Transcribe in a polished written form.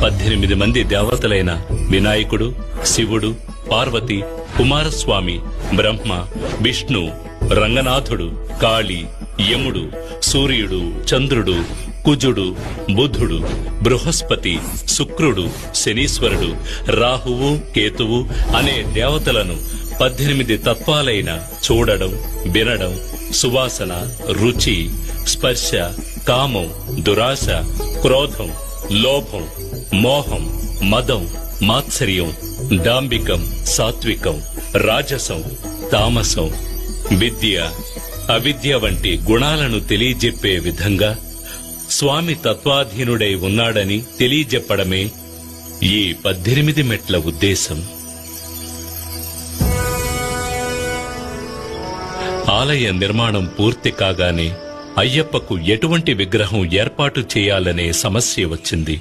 18 మంది దేవతలైన వినాయకుడు, శివుడు, పార్వతి, కుమారస్వామి, బ్రహ్మ, విష్ణు, రంగనాథుడు, కాళి, యముడు, సూర్యుడు, చంద్రుడు, కుజుడు, బుధుడు, బృహస్పతి, శుక్రుడు, శనీశ్వరుడు, రాహువు, కేతువు అనే దేవతలను 18 తత్వాలైన చూడడం, వినడం, సువాసన, రుచి, స్పర్శ, కామం, దురాశ, క్రోధం, లోభం, మోహం, మదం, మాత్సర్యం, డాంబికం, సాత్వికం, రాజసం, తామసం, విద్య, అవిద్య వంటి గుణాలను తెలియజెప్పే విధంగా స్వామి తత్వాధీనుడై ఉన్నాడని తెలియజెప్పడమే ఈ 18 మెట్ల ఉద్దేశం. ఆలయ నిర్మాణం పూర్తి కాగానే అయ్యప్పకు ఎటువంటి విగ్రహం ఏర్పాటు చేయాలనే సమస్య వచ్చింది.